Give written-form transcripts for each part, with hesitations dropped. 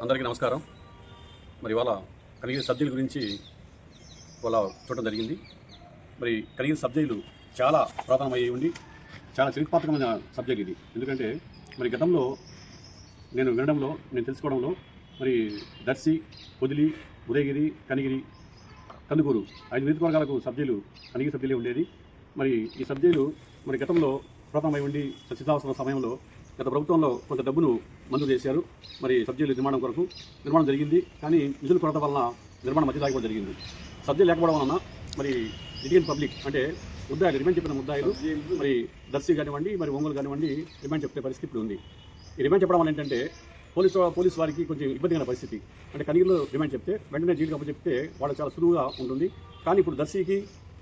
అందరికీ నమస్కారం. మరి ఇవాళ కనిగిరి సబ్ జైలు గురించి ఇవాళ చూడటం జరిగింది. మరి కనిగిరి సబ్ జైలు చాలా పురాతనమయ్యి ఉండి చాలా చరిత్రాత్మకమైన సబ్ జైలు ఇది. ఎందుకంటే మరి గతంలో నేను వినడంలో, నేను తెలుసుకోవడంలో మరి దర్శి, పొదిలి, ఉదయగిరి, కనిగిరి, కందుకూరు 5 నియోజకవర్గాలకు sub jail Kanigiri sub jail ఉండేది. మరి ఈ సబ్ జైలు మరి గతంలో పురాతనమై ఉండి సిద్ధావసర సమయంలో గత ప్రభుత్వంలో కొంత డబ్బును మంజూరు చేశారు. మరి సబ్ జైలు నిర్మాణం జరిగింది. కానీ నిధుల కొరత వలన నిర్మాణం మధ్య ఆగిపోవడం జరిగింది. సబ్ జైలు లేకపోవడం వలన మరి లిటిగెంట్ పబ్లిక్ అంటే ముద్దాయిలు, రిమాండ్ చెప్పిన ముద్దాయిలు మరి దర్శి కానివ్వండి, మరి ఒంగోలు కానివ్వండి రిమాండ్ చెప్పే పరిస్థితి ఇప్పుడు ఉంది. ఈ రిమాండ్ చెప్పడం వల్ల ఏంటంటే పోలీసు వారికి కొంచెం ఇబ్బందికర పరిస్థితి. అంటే కనిగిరిలో రిమాండ్ చెప్తే వెంటనే జైలు కప్పు చెప్తే వాళ్ళకి చాలా సులువుగా ఉంటుంది. కానీ ఇప్పుడు దర్శికి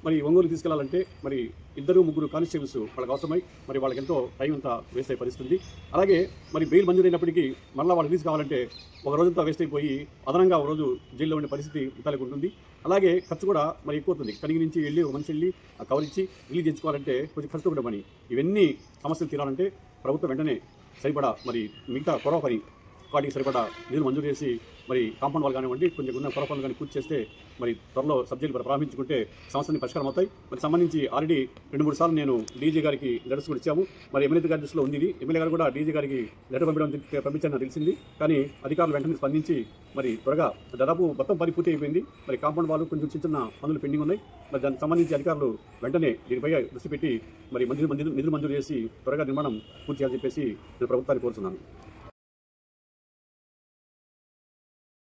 మరి ఒంగోలు తీసుకెళ్లాలంటే మరి 2-3 కానిస్టేబుల్స్ వాళ్ళకి అవసరమై మరి వాళ్ళకి ఎంతో టైం అంతా వేస్ట్ అయ్యే పరిస్థితి. అలాగే మరి బెయిల్ మంజూరైనప్పటికీ మళ్ళీ వాళ్ళు రిలీజ్ కావాలంటే ఒక రోజంతా వేస్ట్ అయిపోయి అదనంగా ఒక రోజు జైల్లో ఉండే పరిస్థితి ఇతరులకు ఉంటుంది. అలాగే ఖర్చు కూడా మరి ఎక్కువ అవుతుంది. కనిగిరి నుంచి వెళ్ళి ఒక మనిషి వెళ్ళి ఆ కవర్ ఇచ్చి రిలీజ్ చేయించుకోవాలంటే కొంచెం ఖర్చు కూడా పని. ఇవన్నీ సమస్యలు తీరాలంటే ప్రభుత్వం వెంటనే సరిపడా మరి మిగతా కొరవ పని వాటికి సరిపడా నిధులు మంజూరు చేసి మరి కాంపౌండ్ వాళ్ళు కానివ్వండి కొంచెం ఉన్న కొరవ పనులు కానీ పూర్తి చేస్తే మరి త్వరలో సబ్ జైలు ప్రారంభించుకుంటే సమస్యని పరిష్కారం అవుతాయి. మరి సంబంధించి ఆల్రెడీ 2-3 సార్లు నేను డీజీ గారికి లెటర్స్ కూడా ఇచ్చాము. మరి ఎమ్మెల్యే గారి దృష్టిలో ఉంది. ఎమ్మెల్యే గారు కూడా డీజీ గారికి లెటర్ పంపించాలని తెలిసింది. కానీ అధికారులు వెంటనే స్పందించి మరి త్వరగా దాదాపు మొత్తం పని పూర్తి అయిపోయింది. మరి కాంపౌండ్ వాళ్ళు కొంచెం చిన్న పనులు పెండింగ్ ఉన్నాయి. మరి దానికి సంబంధించి అధికారులు వెంటనే దీనిపై దృష్టి పెట్టి మరి నిధులు మంజూరు చేసి త్వరగా నిర్మాణం పూర్తి చేయాలని చెప్పేసి నేను ప్రభుత్వాన్ని కోరుతున్నాను.